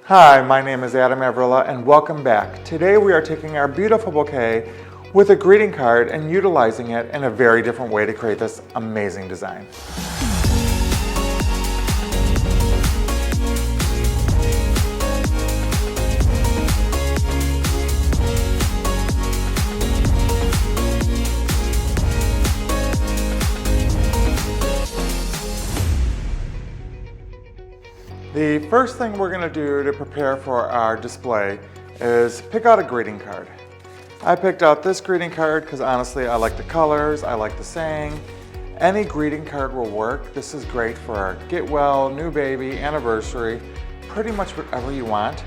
Hi, my name is Adam Avrilla and welcome back. Today we are taking our beautiful bouquet with a greeting card and utilizing it in a very different way to create this amazing design. The first thing we're going to do to prepare for our display is pick out a greeting card. I picked out this greeting card because honestly I like the colors, I like the saying. Any greeting card will work. This is great for our get well, new baby, anniversary, pretty much whatever you want.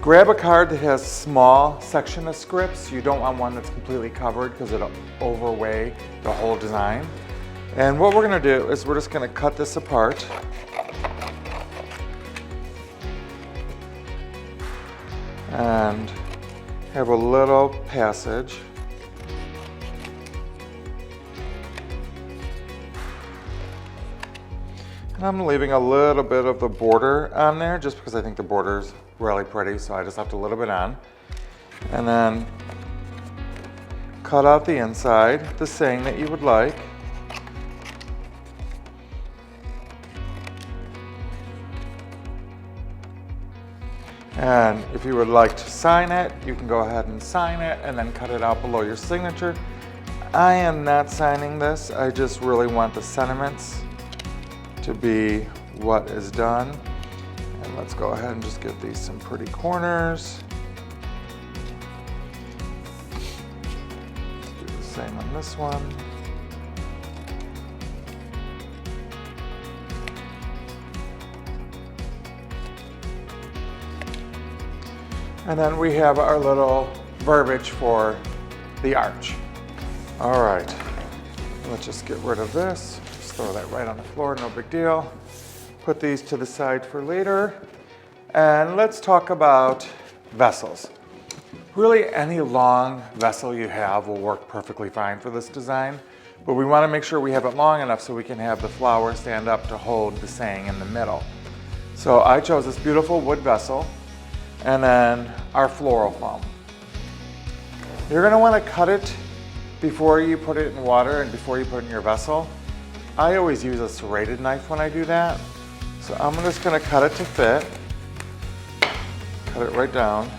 Grab a card that has small section of scripts. You don't want one that's completely covered because it'll overweigh the whole design. And what we're going to do is we're just going to cut this apart. And have a little passage. And I'm leaving a little bit of the border on there just because I think the border is really pretty, so I just left a little bit on. And then cut out the inside, the saying that you would like. And if you would like to sign it, you can go ahead and sign it and then cut it out below your signature. I am not signing this. I just really want the sentiments to be what is done. And let's go ahead and just give these some pretty corners. Let's do the same on this one. And then we have our little verbiage for the arch. All right, let's just get rid of this. Just throw that right on the floor, no big deal. Put these to the side for later. And let's talk about vessels. Really, any long vessel you have will work perfectly fine for this design, but we want to make sure we have it long enough so we can have the flower stand up to hold the saying in the middle. So I chose this beautiful wood vessel. And then our floral foam. You're going to want to cut it before you put it in water and before you put it in your vessel. I always use a serrated knife when I do that. So I'm just going to cut it to fit. Cut it right down.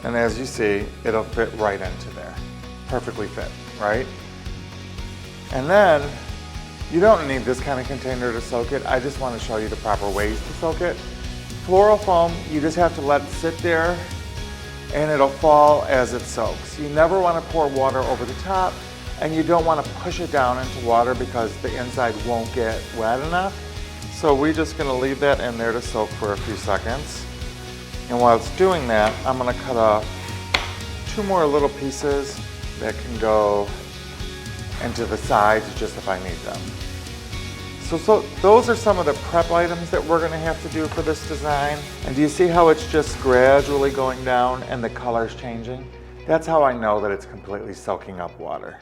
And as you see, it'll fit right into there. Perfectly fit, right? And then you don't need this kind of container to soak it. I just want to show you the proper ways to soak it. Floral foam, you just have to let it sit there and it'll fall as it soaks. You never want to pour water over the top and you don't want to push it down into water because the inside won't get wet enough. So we're just going to leave that in there to soak for a few seconds. And while it's doing that, I'm going to cut off 2 more little pieces that can go into the sides just if I need them. So those are some of the prep items that we're going to have to do for this design. And do you see how it's just gradually going down and the color's changing? That's how I know that it's completely soaking up water.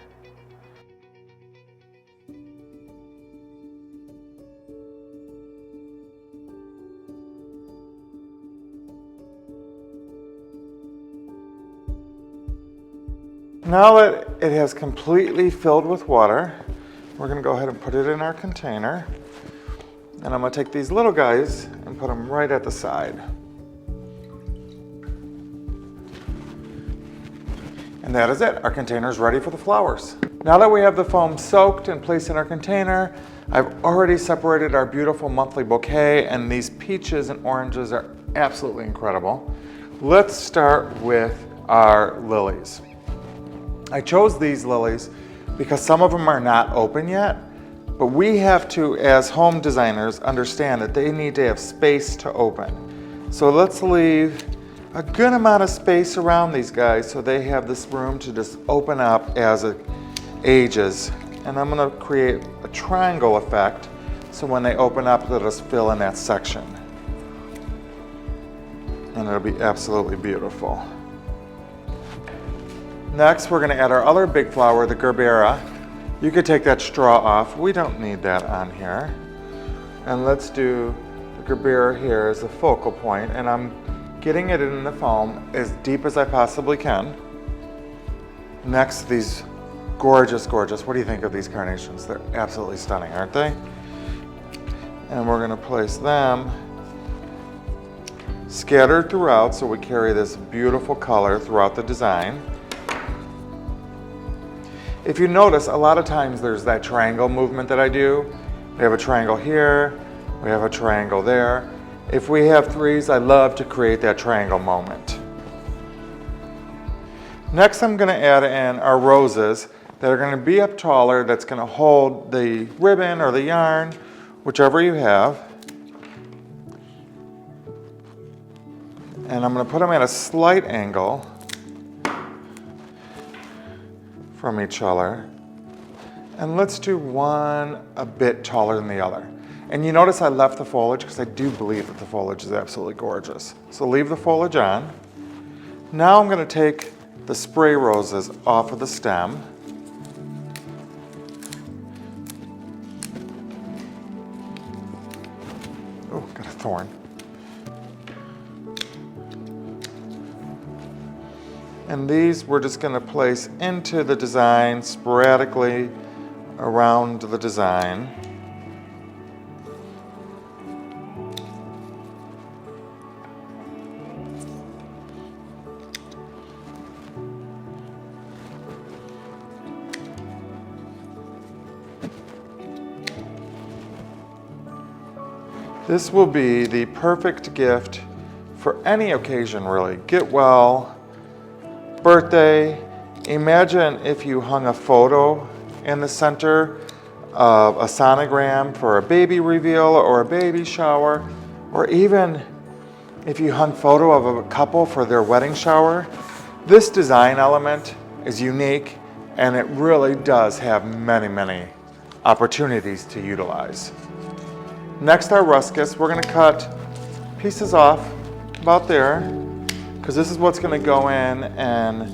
Now that it has completely filled with water, we're going to go ahead and put it in our container. And I'm going to take these little guys and put them right at the side. And that is it. Our container is ready for the flowers. Now that we have the foam soaked and placed in our container, I've already separated our beautiful monthly bouquet, and these peaches and oranges are absolutely incredible. Let's start with our lilies. I chose these lilies because some of them are not open yet, but we have to, as home designers, understand that they need to have space to open. So let's leave a good amount of space around these guys so they have this room to just open up as it ages. And I'm going to create a triangle effect so when they open up, they'll just fill in that section. And it'll be absolutely beautiful. Next, we're going to add our other big flower, the gerbera. You could take that straw off. We don't need that on here. And let's do the bigger beer here is the focal point, and I'm getting it in the foam as deep as I possibly can. Next, these gorgeous, gorgeous, what do you think of these carnations? They're absolutely stunning, aren't they? And we're gonna place them scattered throughout so we carry this beautiful color throughout the design. If you notice, a lot of times there's that triangle movement that I do. We have a triangle here, we have a triangle there. If we have threes, I love to create that triangle moment. Next, I'm gonna add in our roses that are gonna be up taller, that's gonna hold the ribbon or the yarn, whichever you have. And I'm gonna put them at a slight angle from each other. And let's do one a bit taller than the other. And you notice I left the foliage because I do believe that the foliage is absolutely gorgeous. So leave the foliage on. Now I'm gonna take the spray roses off of the stem. Oh, got a thorn. And these we're just going to place into the design sporadically around the design. This will be the perfect gift for any occasion, really. Get well, birthday. Imagine if you hung a photo in the center of a sonogram for a baby reveal or a baby shower, or even if you hung photo of a couple for their wedding shower. This design element is unique, and it really does have many, many opportunities to utilize. Next, our ruscus. We're going to cut pieces off about there, because this is what's going to go in and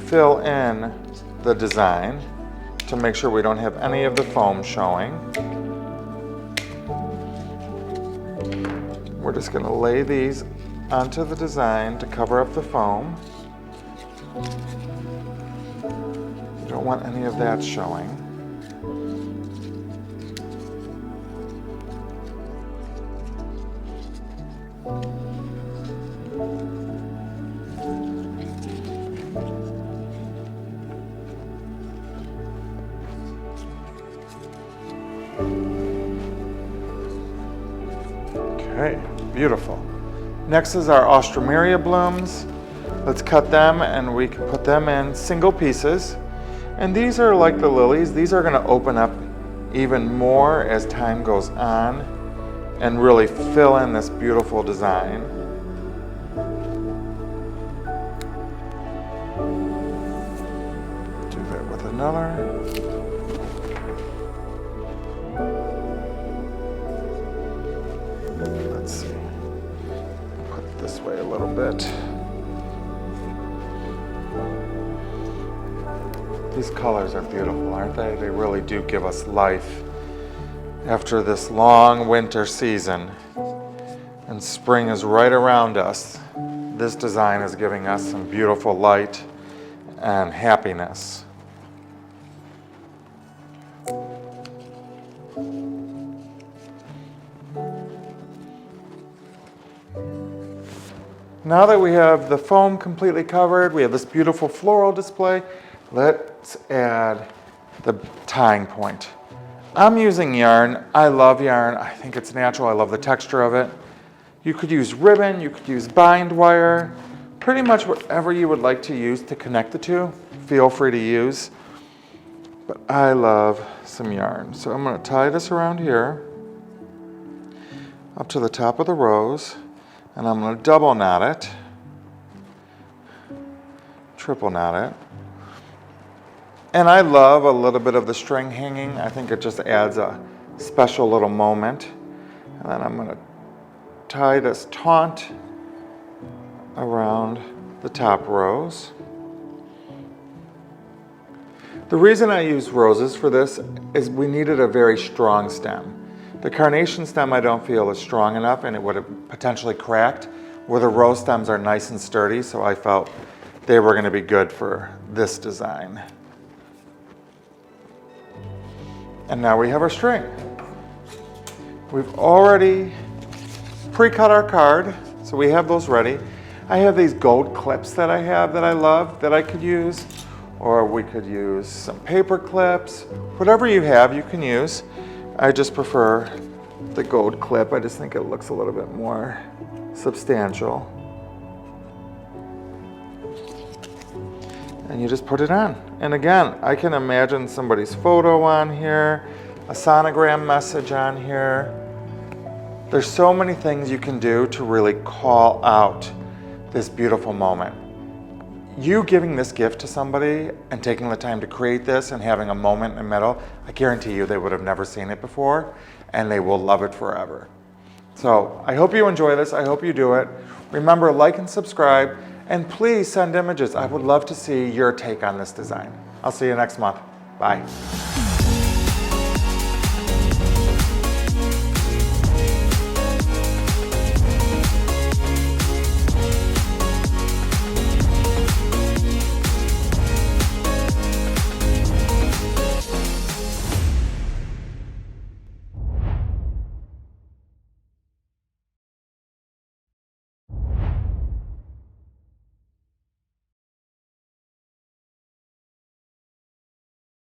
fill in the design to make sure we don't have any of the foam showing. We're just going to lay these onto the design to cover up the foam. You don't want any of that showing. Okay, beautiful. Next is our Ostromeria blooms. Let's cut them and we can put them in single pieces. And these are like the lilies. These are going to open up even more as time goes on and really fill in this beautiful design. Do that with another. Let's see, put it this way a little bit. These colors are beautiful, aren't they? They really do give us life after this long winter season. And spring is right around us. This design is giving us some beautiful light and happiness. Now that we have the foam completely covered, we have this beautiful floral display, let's add the tying point. I'm using yarn. I love yarn. I think it's natural. I love the texture of it. You could use ribbon, you could use bind wire, pretty much whatever you would like to use to connect the two, feel free to use. But I love some yarn. So I'm going to tie this around here, up to the top of the rose. And I'm going to double knot it, triple knot it. And I love a little bit of the string hanging. I think it just adds a special little moment. And then I'm going to tie this taunt around the top rose. The reason I use roses for this is we needed a very strong stem. The carnation stem I don't feel is strong enough and it would have potentially cracked, where the rose stems are nice and sturdy, so I felt they were going to be good for this design. And now we have our string. We've already pre-cut our card, so we have those ready. I have these gold clips that I have that I love that I could use, or we could use some paper clips. Whatever you have, you can use. I just prefer the gold clip. I just think it looks a little bit more substantial. And you just put it on. And again, I can imagine somebody's photo on here, a sonogram message on here. There's so many things you can do to really call out this beautiful moment. You giving this gift to somebody and taking the time to create this and having a moment in the middle, I guarantee you they would have never seen it before and they will love it forever. So I hope you enjoy this. I hope you do it. Remember, like and subscribe, and please send images. I would love to see your take on this design. I'll see you next month. Bye.